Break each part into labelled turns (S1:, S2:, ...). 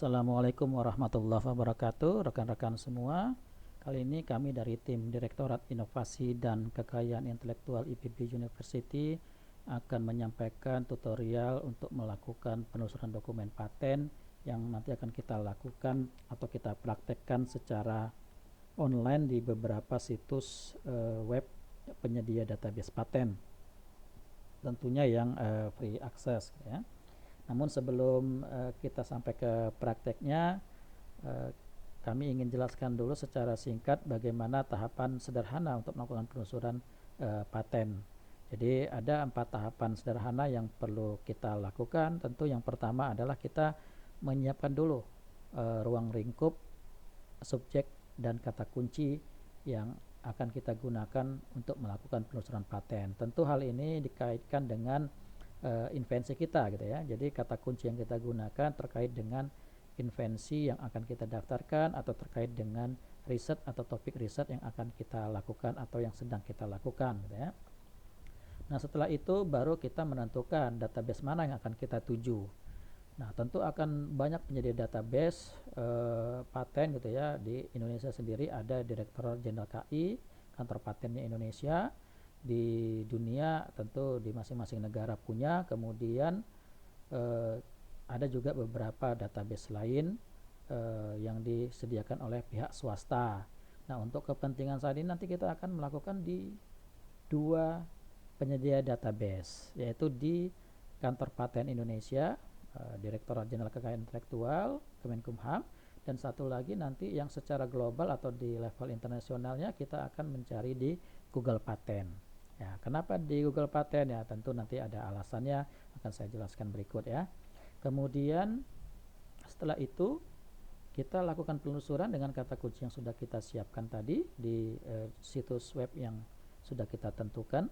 S1: Assalamualaikum warahmatullahi wabarakatuh, rekan-rekan semua. Kali ini kami dari tim Direktorat Inovasi dan Kekayaan Intelektual IPB University akan menyampaikan tutorial untuk melakukan penelusuran dokumen paten yang nanti akan kita lakukan atau kita praktekkan secara online di beberapa situs web penyedia database paten, tentunya yang free access ya. Namun sebelum kita sampai ke prakteknya, uh, kami ingin jelaskan dulu secara singkat bagaimana tahapan sederhana untuk melakukan penelusuran paten. Jadi ada 4 tahapan sederhana yang perlu kita lakukan. Tentu yang pertama adalah kita menyiapkan dulu ruang lingkup, subjek, dan kata kunci yang akan kita gunakan untuk melakukan penelusuran paten. Tentu hal ini dikaitkan dengan invensi kita gitu ya. Jadi kata kunci yang kita gunakan terkait dengan invensi yang akan kita daftarkan atau terkait dengan riset atau topik riset yang akan kita lakukan atau yang sedang kita lakukan gitu ya. Nah, setelah itu baru kita menentukan database mana yang akan kita tuju. Nah, tentu akan banyak penyedia database paten gitu ya. Di Indonesia sendiri ada Direktorat Jenderal KI, Kantor Patennya Indonesia. Di dunia tentu di masing-masing negara punya. Kemudian ada juga beberapa database lain yang disediakan oleh pihak swasta. Nah, untuk kepentingan saat ini nanti kita akan melakukan di 2 penyedia database, yaitu di Kantor Paten Indonesia, Direktorat Jenderal Kekayaan Intelektual, Kemenkumham, dan satu lagi nanti yang secara global atau di level internasionalnya kita akan mencari di Google Paten. Ya, kenapa di Google Paten? Ya, tentu nanti ada alasannya, akan saya jelaskan berikut ya. Kemudian setelah itu kita lakukan penelusuran dengan kata kunci yang sudah kita siapkan tadi di situs web yang sudah kita tentukan.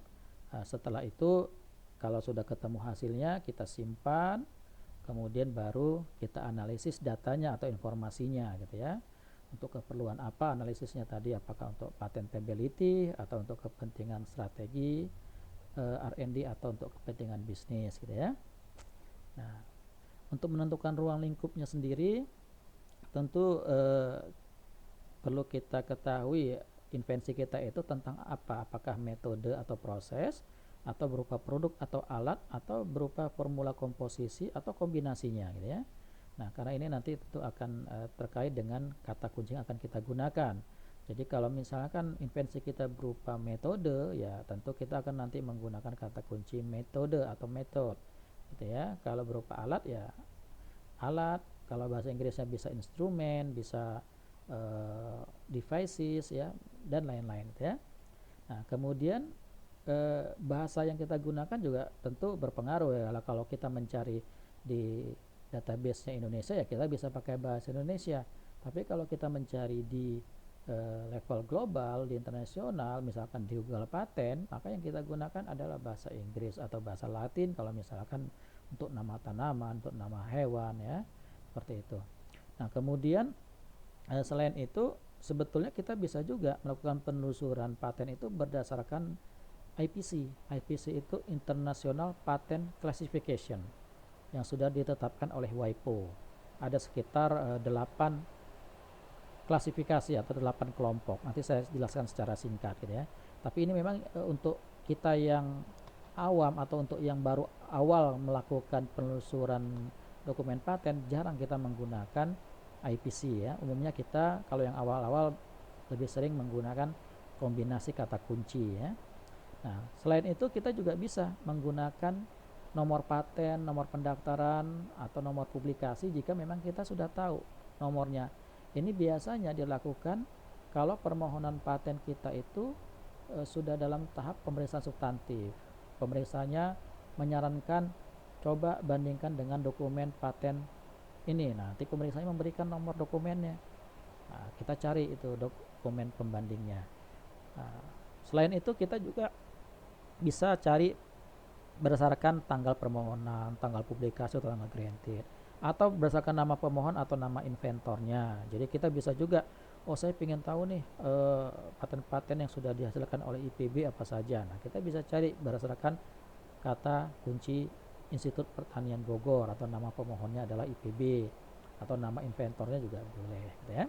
S1: Setelah itu kalau sudah ketemu hasilnya kita simpan, kemudian baru kita analisis datanya atau informasinya gitu ya. Untuk keperluan apa analisisnya tadi, apakah untuk patentability atau untuk kepentingan strategi R&D atau untuk kepentingan bisnis gitu ya. Nah, untuk menentukan ruang lingkupnya sendiri tentu perlu kita ketahui invensi kita itu tentang apa, apakah metode atau proses, atau berupa produk atau alat, atau berupa formula komposisi atau kombinasinya gitu ya. Nah, karena ini nanti tentu akan terkait dengan kata kunci yang akan kita gunakan. Jadi kalau misalkan invensi kita berupa metode, ya tentu kita akan nanti menggunakan kata kunci metode atau method gitu ya. Kalau berupa alat ya alat, kalau bahasa Inggrisnya bisa instrumen, bisa devices ya, dan lain-lain gitu ya. Nah, kemudian bahasa yang kita gunakan juga tentu berpengaruh ya. Kalau kita mencari di database-nya Indonesia ya kita bisa pakai bahasa Indonesia. Tapi kalau kita mencari di level global, di internasional, misalkan di Google Paten, maka yang kita gunakan adalah bahasa Inggris atau bahasa Latin kalau misalkan untuk nama tanaman, untuk nama hewan ya, seperti itu. Nah, kemudian selain itu sebetulnya kita bisa juga melakukan penelusuran paten itu berdasarkan IPC. IPC itu International Patent Classification yang sudah ditetapkan oleh WIPO. Ada sekitar 8 klasifikasi atau 8 kelompok. Nanti saya jelaskan secara singkat gitu ya. Tapi ini memang untuk kita yang awam atau untuk yang baru awal melakukan penelusuran dokumen paten jarang kita menggunakan IPC ya. Umumnya kita kalau yang awal-awal lebih sering menggunakan kombinasi kata kunci ya. Nah, selain itu kita juga bisa menggunakan nomor paten, nomor pendaftaran, atau nomor publikasi jika memang kita sudah tahu nomornya. Ini biasanya dilakukan kalau permohonan paten kita itu sudah dalam tahap pemeriksaan substantif. Pemeriksaannya menyarankan coba bandingkan dengan dokumen paten ini. Nanti pemeriksaannya memberikan nomor dokumennya. Nah, kita cari itu dokumen pembandingnya. Nah, selain itu kita juga bisa cari berdasarkan tanggal permohonan, tanggal publikasi atau tanggal granted, atau berdasarkan nama pemohon atau nama inventornya. Jadi kita bisa juga, oh saya ingin tahu nih paten-paten yang sudah dihasilkan oleh IPB apa saja. Nah, kita bisa cari berdasarkan kata kunci Institut Pertanian Bogor atau nama pemohonnya adalah IPB. atau nama inventornya juga boleh gitu ya.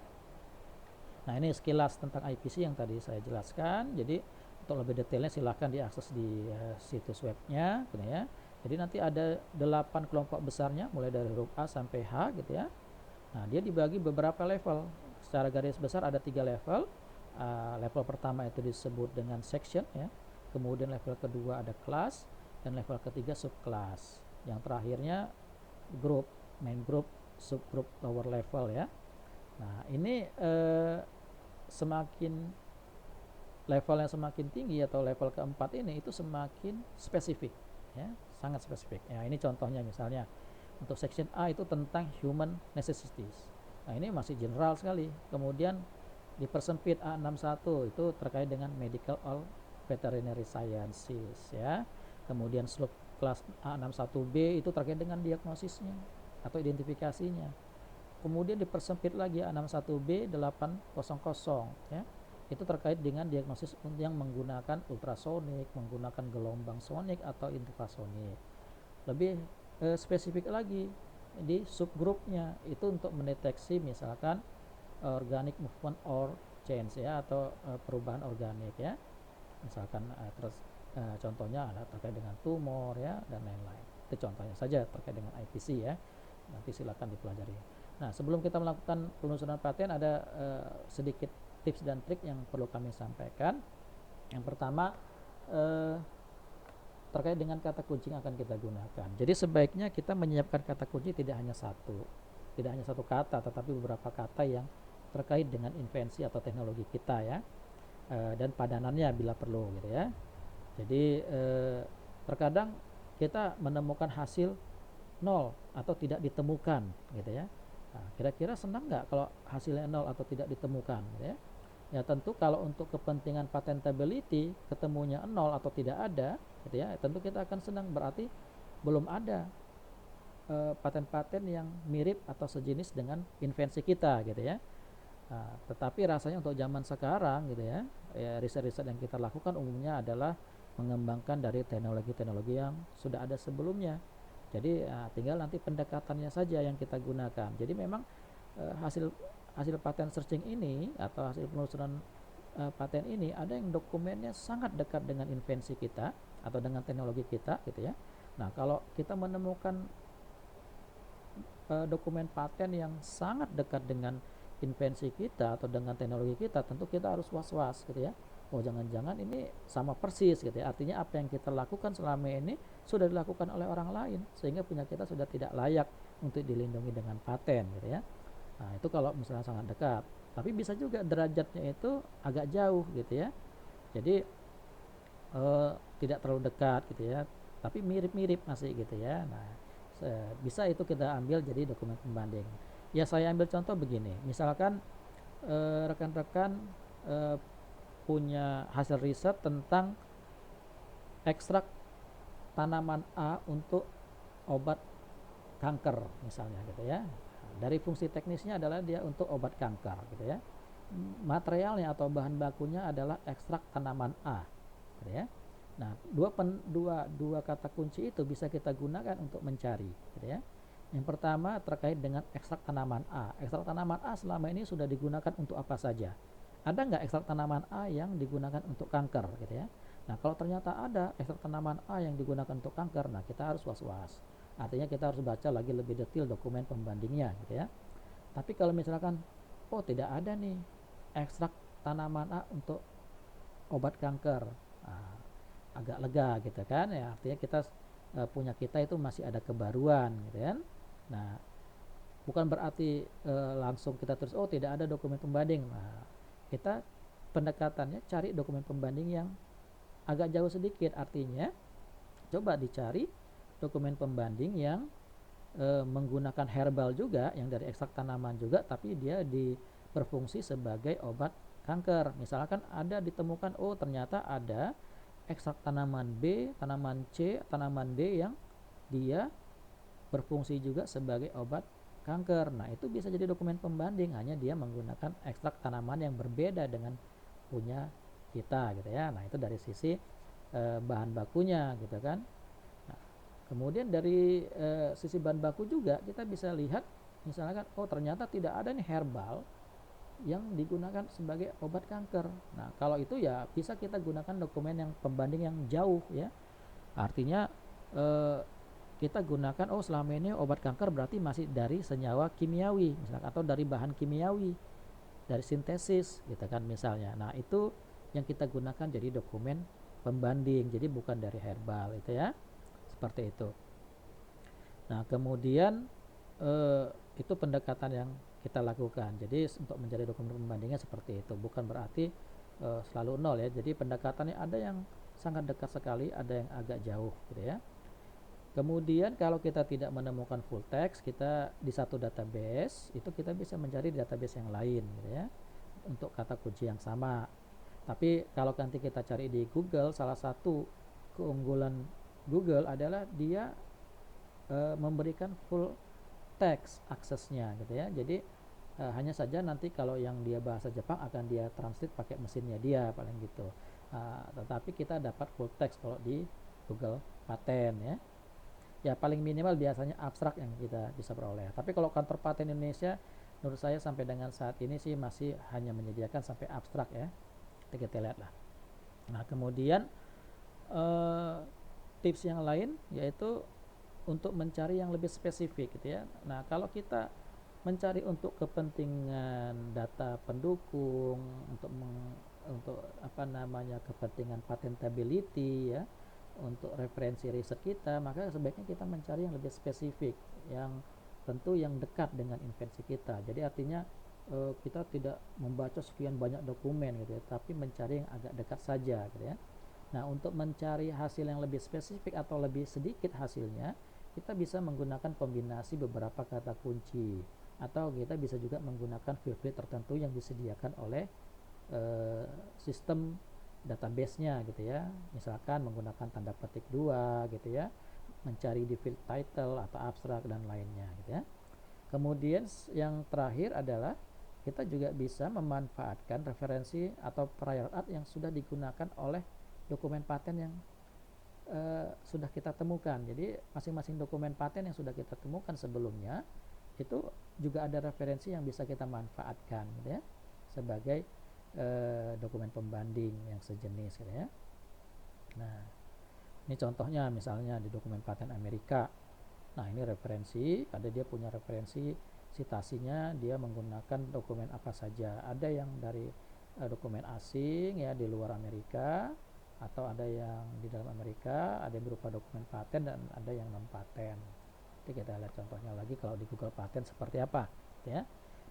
S1: Nah, ini sekilas tentang IPC yang tadi saya jelaskan. Jadi untuk lebih detailnya silahkan diakses di situs webnya gitu ya. Jadi nanti ada 8 kelompok besarnya mulai dari huruf A sampai H gitu ya. Nah, dia dibagi beberapa level. Secara garis besar ada 3 level. Level pertama itu disebut dengan section ya. Kemudian level kedua ada kelas dan level ketiga subkelas. Yang terakhirnya grup, main group, subgroup, lower level ya. Nah, ini semakin levelnya semakin tinggi atau level keempat ini itu semakin spesifik ya, sangat spesifik. Ya, ini contohnya misalnya untuk section A itu tentang human necessities. Nah, ini masih general sekali. Kemudian dipersempit A61 itu terkait dengan medical or veterinary sciences ya. Kemudian sub kelas A61B itu terkait dengan diagnosisnya atau identifikasinya. Kemudian dipersempit lagi A61B 800 ya. Itu terkait dengan diagnosis yang menggunakan ultrasonik, menggunakan gelombang sonik atau infrasonik. Lebih spesifik lagi di subgrupnya itu untuk mendeteksi misalkan organic movement or change ya, atau perubahan organik ya. Misalkan terus contohnya ada terkait dengan tumor ya dan lain-lain. Itu contohnya saja terkait dengan IPC ya. Nanti silakan dipelajari. Nah, sebelum kita melakukan penelusuran paten ada sedikit tips dan trik yang perlu kami sampaikan. Yang pertama terkait dengan kata kunci yang akan kita gunakan. Jadi sebaiknya kita menyiapkan kata kunci tidak hanya satu kata, tetapi beberapa kata yang terkait dengan invensi atau teknologi kita ya, dan padanannya bila perlu gitu ya. Jadi terkadang kita menemukan hasil nol atau tidak ditemukan gitu ya. Nah, kira-kira senang nggak kalau hasilnya nol atau tidak ditemukan gitu ya? Ya tentu kalau untuk kepentingan patentability ketemunya nol atau tidak ada gitu ya, tentu kita akan senang, berarti belum ada paten-paten yang mirip atau sejenis dengan invensi kita gitu ya. Nah, tetapi rasanya untuk zaman sekarang gitu ya, riset-riset yang kita lakukan umumnya adalah mengembangkan dari teknologi-teknologi yang sudah ada sebelumnya. Jadi tinggal nanti pendekatannya saja yang kita gunakan. Jadi memang hasil patent searching ini atau hasil penelusuran paten ini ada yang dokumennya sangat dekat dengan invensi kita atau dengan teknologi kita gitu ya. Nah, kalau kita menemukan dokumen paten yang sangat dekat dengan invensi kita atau dengan teknologi kita, tentu kita harus was-was gitu ya. Oh, jangan-jangan ini sama persis gitu ya. Artinya apa yang kita lakukan selama ini sudah dilakukan oleh orang lain sehingga punya kita sudah tidak layak untuk dilindungi dengan paten gitu ya. Nah, itu kalau misalnya sangat dekat. Tapi bisa juga derajatnya itu agak jauh gitu ya. Jadi tidak terlalu dekat gitu ya, tapi mirip-mirip masih gitu ya. Nah, bisa itu kita ambil jadi dokumen pembanding. Ya, saya ambil contoh begini. Misalkan rekan-rekan punya hasil riset tentang ekstrak tanaman A untuk obat kanker misalnya gitu ya. Dari fungsi teknisnya adalah dia untuk obat kanker gitu ya. Materialnya atau bahan bakunya adalah ekstrak tanaman A gitu ya. Nah, dua kata kunci itu bisa kita gunakan untuk mencari gitu ya. Yang pertama terkait dengan ekstrak tanaman A. Ekstrak tanaman A selama ini sudah digunakan untuk apa saja? Ada nggak ekstrak tanaman A yang digunakan untuk kanker gitu ya? Nah, kalau ternyata ada ekstrak tanaman A yang digunakan untuk kanker, nah kita harus was-was. Artinya kita harus baca lagi lebih detail dokumen pembandingnya gitu ya. Tapi kalau misalkan oh tidak ada nih ekstrak tanaman A untuk obat kanker, nah, agak lega gitu kan ya, artinya kita punya kita itu masih ada kebaruan gitu kan. Nah, bukan berarti langsung kita terus oh tidak ada dokumen pembanding. Nah, kita pendekatannya cari dokumen pembanding yang agak jauh sedikit. Artinya coba dicari dokumen pembanding yang menggunakan herbal juga, yang dari ekstrak tanaman juga, tapi dia berfungsi sebagai obat kanker. Misalkan ada ditemukan oh ternyata ada ekstrak tanaman B, tanaman C, tanaman D yang dia berfungsi juga sebagai obat kanker. Nah, itu bisa jadi dokumen pembanding, hanya dia menggunakan ekstrak tanaman yang berbeda dengan punya kita gitu ya. Nah, itu dari sisi bahan bakunya gitu kan. Nah, kemudian dari sisi bahan baku juga kita bisa lihat misalkan oh ternyata tidak ada nih herbal yang digunakan sebagai obat kanker. Nah, kalau itu ya bisa kita gunakan dokumen yang pembanding yang jauh ya. Artinya eh, kita gunakan oh selama ini obat kanker berarti masih dari senyawa kimiawi misalkan atau dari bahan kimiawi, dari sintesis gitu kan misalnya. Nah, itu yang kita gunakan jadi dokumen pembanding. Jadi bukan dari herbal itu ya. Seperti itu. Nah, kemudian eh, itu pendekatan yang kita lakukan. Jadi untuk menjadi dokumen pembandingnya seperti itu. Bukan berarti selalu nol ya. Jadi pendekatannya ada yang sangat dekat sekali, ada yang agak jauh gitu ya. Kemudian kalau kita tidak menemukan full text, kita di satu database itu kita bisa mencari di database yang lain gitu ya. Untuk kata kunci yang sama. Tapi kalau nanti kita cari di Google, salah satu keunggulan Google adalah dia memberikan full text aksesnya gitu ya. Jadi hanya saja nanti kalau yang dia bahasa Jepang akan dia translate pakai mesinnya dia paling gitu. Tetapi kita dapat full text kalau di Google Paten ya. Ya paling minimal biasanya abstrak yang kita bisa peroleh. Tapi kalau kantor paten Indonesia menurut saya sampai dengan saat ini sih masih hanya menyediakan sampai abstrak ya. Kita lihat lah. Nah, kemudian eh, tips yang lain yaitu untuk mencari yang lebih spesifik gitu ya. Nah, kalau kita mencari untuk kepentingan data pendukung, untuk apa namanya kepentingan patentability ya, untuk referensi riset kita, maka sebaiknya kita mencari yang lebih spesifik, yang tentu yang dekat dengan invensi kita. Jadi artinya kita tidak membaca sekian banyak dokumen gitu ya, tapi mencari yang agak dekat saja gitu ya. Nah, untuk mencari hasil yang lebih spesifik atau lebih sedikit hasilnya, kita bisa menggunakan kombinasi beberapa kata kunci atau kita bisa juga menggunakan field tertentu yang disediakan oleh sistem database-nya gitu ya. Misalkan menggunakan tanda petik 2 gitu ya, mencari di field title atau abstrak dan lainnya gitu ya. Kemudian yang terakhir adalah kita juga bisa memanfaatkan referensi atau prior art yang sudah digunakan oleh dokumen paten yang sudah kita temukan. Jadi masing-masing dokumen paten yang sudah kita temukan sebelumnya itu juga ada referensi yang bisa kita manfaatkan gitu ya, sebagai dokumen pembanding yang sejenis gitu ya. Nah, ini contohnya misalnya di dokumen paten Amerika. Nah, ini referensi, ada dia punya referensi citasinya, dia menggunakan dokumen apa saja. Ada yang dari dokumen asing ya di luar Amerika, atau ada yang di dalam Amerika, ada yang berupa dokumen paten dan ada yang non paten. Nanti kita lihat contohnya lagi kalau di Google Paten seperti apa ya.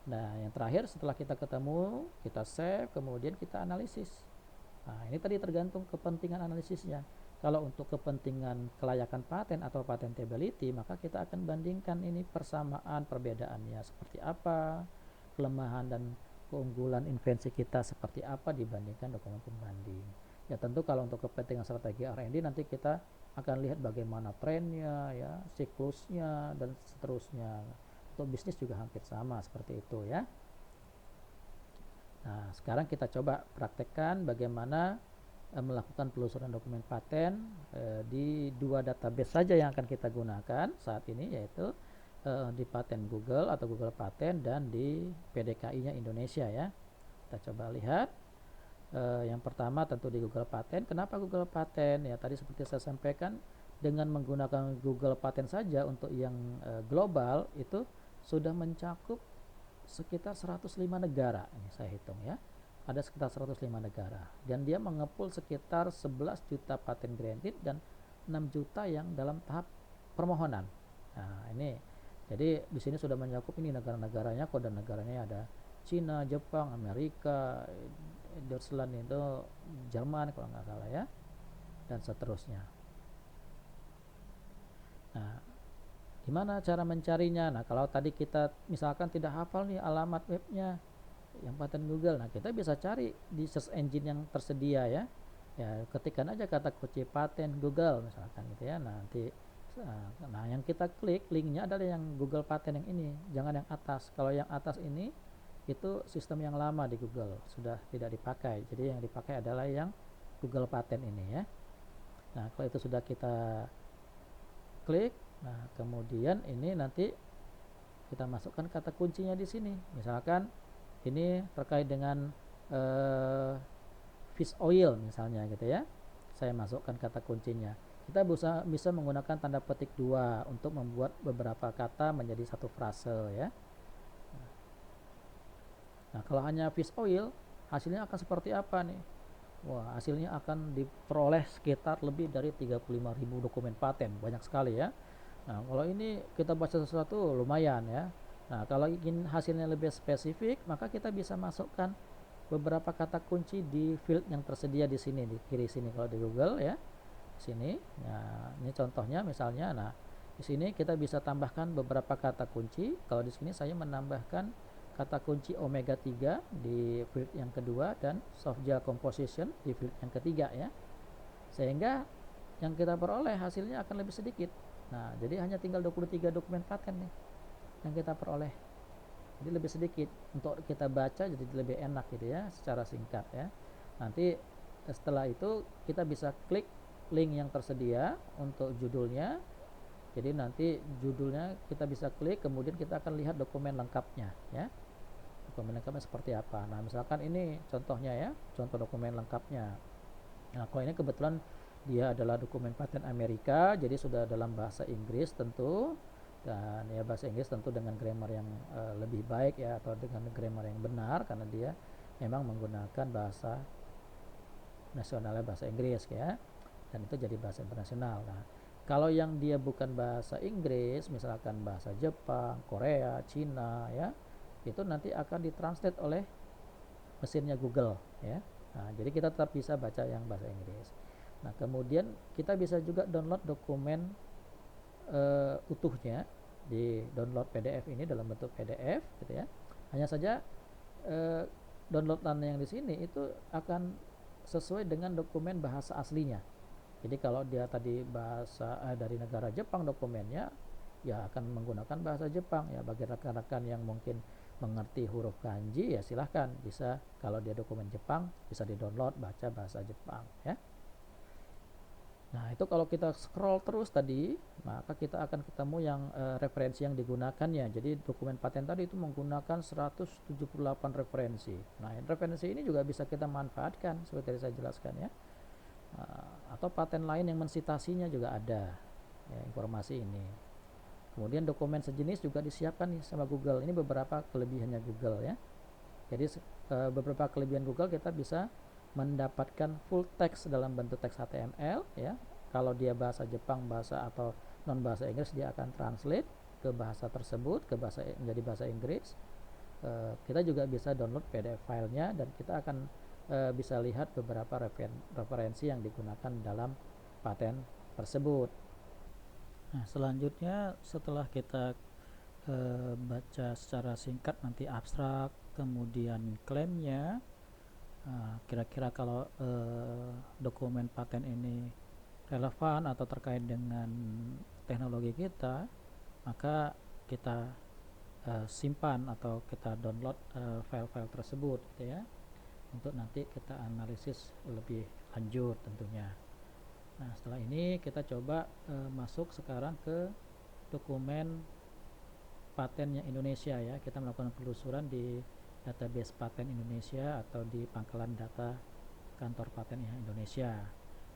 S1: Nah, yang terakhir setelah kita ketemu, kita save, kemudian kita analisis. Nah, ini tadi tergantung kepentingan analisisnya. Kalau untuk kepentingan kelayakan paten atau patentability, maka kita akan bandingkan ini persamaan perbedaannya seperti apa, kelemahan dan keunggulan invensi kita seperti apa dibandingkan dokumen pembanding. Ya tentu kalau untuk kepentingan strategi R&D nanti kita akan lihat bagaimana trennya ya, siklusnya dan seterusnya. Untuk bisnis juga hampir sama seperti itu ya. Nah, sekarang kita coba praktekkan bagaimana melakukan penelusuran dokumen paten di dua database saja yang akan kita gunakan saat ini, yaitu di paten Google atau Google Paten dan di PDKI-nya Indonesia ya. Kita coba lihat. Yang pertama tentu di Google Paten. Kenapa Google Paten? Ya tadi seperti saya sampaikan, dengan menggunakan Google Paten saja untuk yang global itu sudah mencakup sekitar 105 negara. Ini saya hitung ya. Ada sekitar 105 negara dan dia mengepul sekitar 11 juta paten granted dan 6 juta yang dalam tahap permohonan. Nah, ini jadi di sini sudah mencakup ini negara-negaranya, kode negaranya ada Cina, Jepang, Amerika, Deutschland itu Jerman kalau nggak salah ya, dan seterusnya. Nah, gimana cara mencarinya? Nah, kalau tadi kita misalkan tidak hafal nih alamat webnya yang paten Google, nah kita bisa cari di search engine yang tersedia ya. Ya, ketikkan aja kata kunci paten Google misalkan gitu ya. Nanti nah yang kita klik linknya adalah yang Google Paten yang ini, jangan yang atas. Kalau yang atas ini itu sistem yang lama di Google, sudah tidak dipakai. Jadi yang dipakai adalah yang Google Paten ini ya. Nah, kalau itu sudah kita klik, nah kemudian ini nanti kita masukkan kata kuncinya di sini. Misalkan ini terkait dengan fish oil misalnya gitu ya. Saya masukkan kata kuncinya. Kita bisa menggunakan tanda petik 2 untuk membuat beberapa kata menjadi satu frase ya. Nah, kalau hanya fish oil, hasilnya akan seperti apa nih? Wah, hasilnya akan diperoleh sekitar lebih dari 35.000 dokumen paten, banyak sekali ya. Nah, kalau ini kita baca sesuatu lumayan ya. Nah, kalau ingin hasilnya lebih spesifik, maka kita bisa masukkan beberapa kata kunci di field yang tersedia di sini, di kiri sini kalau di Google ya. Sini. Nah, ini contohnya misalnya. Nah, di sini kita bisa tambahkan beberapa kata kunci. Kalau di sini saya menambahkan kata kunci omega 3 di field yang kedua dan soft gel composition di field yang ketiga ya. Sehingga yang kita peroleh hasilnya akan lebih sedikit. Nah, jadi hanya tinggal 23 dokumen paten nih yang kita peroleh. Jadi lebih sedikit untuk kita baca, jadi lebih enak gitu ya secara singkat ya. Nanti setelah itu kita bisa klik link yang tersedia untuk judulnya. Jadi nanti judulnya kita bisa klik, kemudian kita akan lihat dokumen lengkapnya ya. Dokumen lengkapnya seperti apa. Nah, misalkan ini contohnya ya, contoh dokumen lengkapnya. Nah, kalau ini kebetulan dia adalah dokumen paten Amerika, jadi sudah dalam bahasa Inggris tentu, dan ya bahasa Inggris tentu dengan grammar yang lebih baik ya, atau dengan grammar yang benar karena dia memang menggunakan bahasa nasionalnya bahasa Inggris ya, dan itu jadi bahasa internasional. Nah, kalau yang dia bukan bahasa Inggris, misalkan bahasa Jepang, Korea, Cina ya, itu nanti akan ditranslate oleh mesinnya Google ya. Nah, jadi kita tetap bisa baca yang bahasa Inggris. Nah, kemudian kita bisa juga download dokumen utuhnya, di download PDF ini dalam bentuk PDF gitu ya. Hanya saja downloadan yang di sini itu akan sesuai dengan dokumen bahasa aslinya. Jadi kalau dia tadi bahasa dari negara Jepang dokumennya, ya akan menggunakan bahasa Jepang ya. Bagi rekan-rekan yang mungkin mengerti huruf kanji ya silahkan bisa, kalau dia dokumen Jepang bisa di-download baca bahasa Jepang ya. Nah, itu kalau kita scroll terus tadi, maka kita akan ketemu yang referensi yang digunakannya. Jadi dokumen paten tadi itu menggunakan 178 referensi. Nah, referensi ini juga bisa kita manfaatkan seperti tadi saya jelaskan ya. Atau paten lain yang mensitasinya juga ada ya, informasi ini. Kemudian dokumen sejenis juga disiapkan nih sama Google. Ini beberapa kelebihannya Google ya. Jadi beberapa kelebihan Google, kita bisa mendapatkan full text dalam bentuk teks HTML ya. Kalau dia bahasa Jepang, bahasa atau non bahasa Inggris, dia akan translate ke bahasa tersebut, ke bahasa menjadi bahasa Inggris. Kita juga bisa download PDF filenya, dan kita akan bisa lihat beberapa referensi yang digunakan dalam paten tersebut. Nah, selanjutnya setelah kita baca secara singkat nanti abstrak, kemudian klaimnya, kira-kira kalau dokumen paten ini relevan atau terkait dengan teknologi kita, maka kita simpan atau kita download file-file tersebut gitu ya, untuk nanti kita analisis lebih lanjut tentunya. Nah, setelah ini kita coba masuk sekarang ke dokumen patennya Indonesia ya. Kita melakukan penelusuran di database paten Indonesia atau di pangkalan data kantor patennya Indonesia.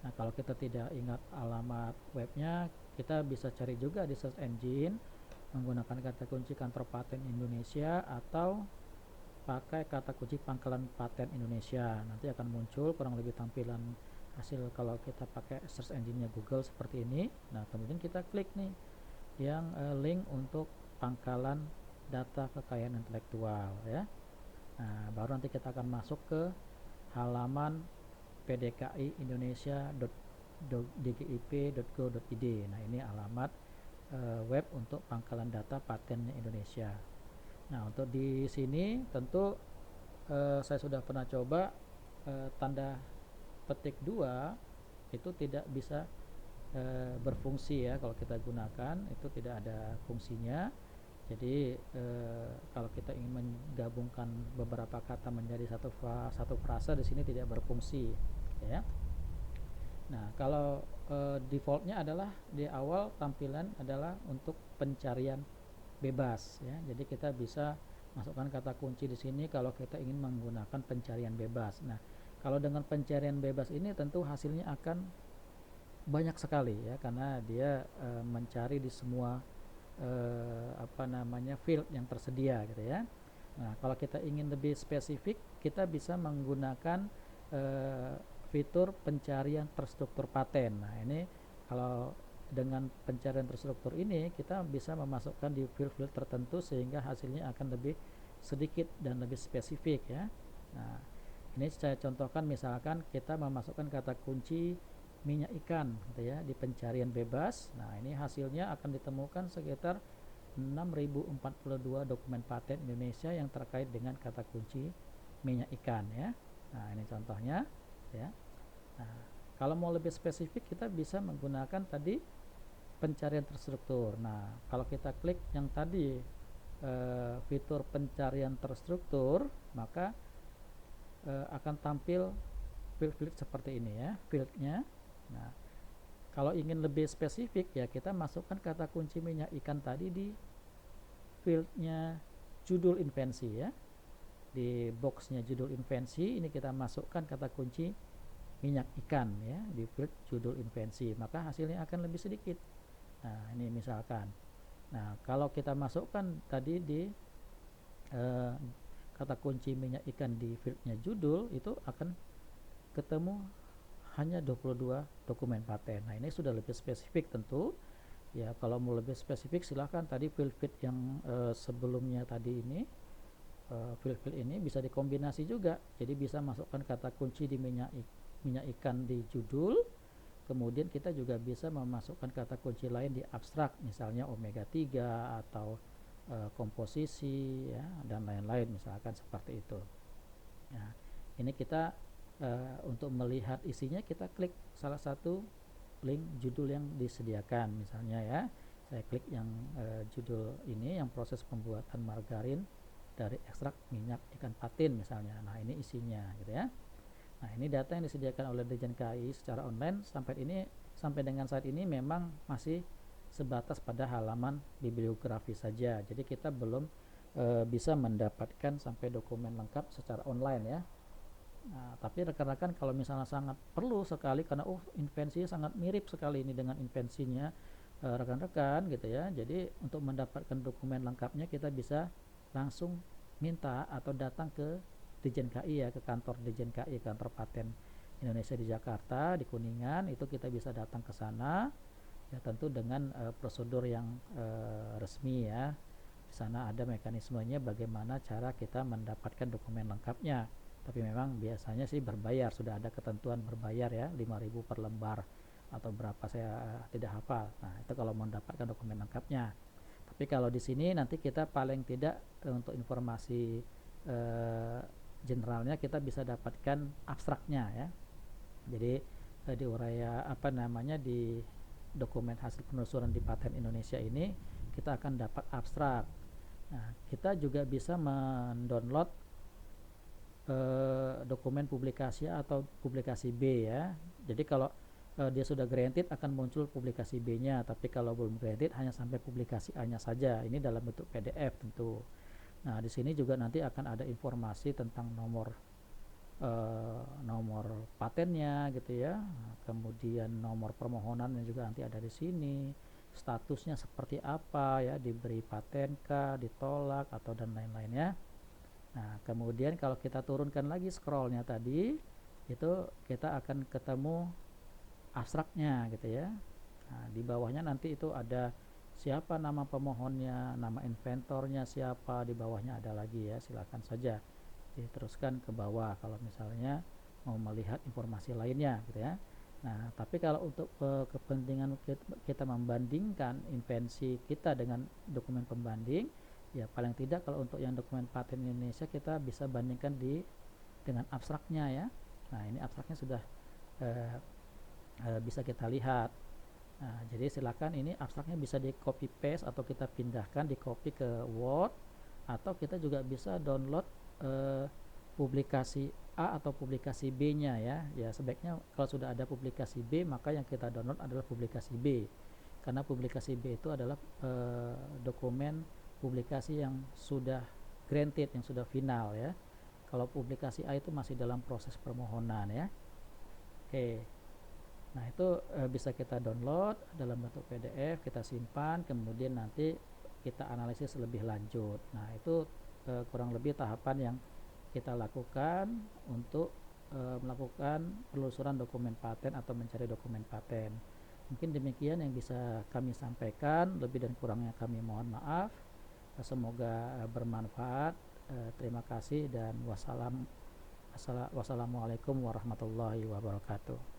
S1: Nah, kalau kita tidak ingat alamat webnya, kita bisa cari juga di search engine menggunakan kata kunci kantor paten Indonesia atau pakai kata kunci pangkalan paten Indonesia. Nanti akan muncul kurang lebih tampilan hasil kalau kita pakai search engine-nya Google seperti ini. Nah, kemudian kita klik nih yang link untuk pangkalan data kekayaan intelektual ya. Nah, baru nanti kita akan masuk ke halaman pdki indonesia.dgip.go.id. Nah, ini alamat web untuk pangkalan data patennya Indonesia. Nah, untuk di sini tentu saya sudah pernah coba tanda petik 2 itu tidak bisa berfungsi ya. Kalau kita gunakan itu tidak ada fungsinya. Jadi kalau kita ingin menggabungkan beberapa kata menjadi satu frase, di sini tidak berfungsi ya. Nah, kalau defaultnya adalah di awal tampilan adalah untuk pencarian bebas ya. Jadi kita bisa masukkan kata kunci di sini kalau kita ingin menggunakan pencarian bebas. Nah, kalau dengan pencarian bebas ini tentu hasilnya akan banyak sekali ya, karena dia mencari di semua field yang tersedia gitu ya. Nah, kalau kita ingin lebih spesifik, kita bisa menggunakan fitur pencarian terstruktur paten. Nah, ini kalau dengan pencarian terstruktur ini kita bisa memasukkan di field-field tertentu sehingga hasilnya akan lebih sedikit dan lebih spesifik ya. Nah, ini saya contohkan, misalkan kita memasukkan kata kunci minyak ikan gitu ya di pencarian bebas. Nah, ini hasilnya akan ditemukan sekitar 6042 dokumen paten Indonesia yang terkait dengan kata kunci minyak ikan ya. Nah, ini contohnya ya. Nah, kalau mau lebih spesifik kita bisa menggunakan tadi pencarian terstruktur. Nah, kalau kita klik yang tadi fitur pencarian terstruktur, maka akan tampil field-field seperti ini ya, fieldnya. Nah, kalau ingin lebih spesifik ya kita masukkan kata kunci minyak ikan tadi di fieldnya judul invensi ya. Di boxnya judul invensi ini kita masukkan kata kunci minyak ikan ya di field judul invensi, maka hasilnya akan lebih sedikit. Nah, ini misalkan. Nah, kalau kita masukkan tadi di kata kunci minyak ikan di fieldnya judul, itu akan ketemu hanya 22 dokumen paten. Nah, ini sudah lebih spesifik tentu ya. Kalau mau lebih spesifik silahkan tadi field-field yang sebelumnya tadi ini, field-field ini bisa dikombinasi juga. Jadi bisa masukkan kata kunci di minyak ikan di judul, kemudian kita juga bisa memasukkan kata kunci lain di abstrak, misalnya omega 3 atau komposisi ya, dan lain-lain misalkan seperti itu. Nah, ini kita untuk melihat isinya kita klik salah satu link judul yang disediakan, misalnya ya saya klik yang judul ini, yang proses pembuatan margarin dari ekstrak minyak ikan patin misalnya. Nah, ini isinya gitu ya. Nah, ini data yang disediakan oleh Dirjen KAI secara online sampai dengan saat ini memang masih sebatas pada halaman bibliografi saja. Jadi kita belum bisa mendapatkan sampai dokumen lengkap secara online ya. Nah, tapi rekan-rekan kalau misalnya sangat perlu sekali karena invensinya sangat mirip sekali ini dengan invensinya rekan-rekan gitu ya. Jadi untuk mendapatkan dokumen lengkapnya kita bisa langsung minta atau datang ke Dirjen KAI ya, ke kantor Dirjen KAI, kantor paten Indonesia di Jakarta di Kuningan. Itu kita bisa datang ke sana ya, tentu dengan prosedur yang resmi ya. Di sana ada mekanismenya bagaimana cara kita mendapatkan dokumen lengkapnya. Tapi memang biasanya sih berbayar, sudah ada ketentuan berbayar ya, 5.000 per lembar atau berapa saya tidak hafal. Nah, itu kalau mendapatkan dokumen lengkapnya. Tapi kalau di sini nanti kita paling tidak untuk informasi generalnya kita bisa dapatkan abstraknya ya. Jadi di uraya di dokumen hasil penelusuran di paten Indonesia ini kita akan dapat abstrak. Nah, kita juga bisa mendownload dokumen publikasi atau publikasi B ya. Jadi kalau dia sudah granted akan muncul publikasi B-nya, tapi kalau belum granted hanya sampai publikasi A-nya saja. Ini dalam bentuk PDF tentu. Nah, di sini juga nanti akan ada informasi tentang nomor patennya gitu ya. Kemudian nomor permohonan yang juga nanti ada di sini. Statusnya seperti apa ya, diberi paten kah, ditolak atau dan lain-lainnya. Nah, kemudian kalau kita turunkan lagi scrollnya tadi, itu kita akan ketemu abstraknya gitu ya. Nah, di bawahnya nanti itu ada siapa nama pemohonnya, nama inventornya siapa, di bawahnya ada lagi ya. Silakan saja diteruskan ke bawah kalau misalnya mau melihat informasi lainnya gitu ya. Nah, tapi kalau untuk kepentingan kita membandingkan invensi kita dengan dokumen pembanding, ya paling tidak kalau untuk yang dokumen paten Indonesia kita bisa bandingkan dengan abstraknya ya. Nah, ini abstraknya sudah bisa kita lihat. Nah, jadi silakan ini abstraknya bisa di copy paste atau kita pindahkan di copy ke Word, atau kita juga bisa download publikasi A atau publikasi B-nya ya. Ya sebaiknya kalau sudah ada publikasi B maka yang kita download adalah publikasi B, karena publikasi B itu adalah dokumen publikasi yang sudah granted, yang sudah final ya. Kalau publikasi A itu masih dalam proses permohonan ya. Oke. Nah, itu bisa kita download dalam bentuk PDF, kita simpan, kemudian nanti kita analisis lebih lanjut. Nah, itu kurang lebih tahapan yang kita lakukan untuk melakukan penelusuran dokumen paten atau mencari dokumen paten. Mungkin demikian yang bisa kami sampaikan, lebih dan kurangnya kami mohon maaf. Semoga bermanfaat. Terima kasih dan wassalamualaikum warahmatullahi wabarakatuh.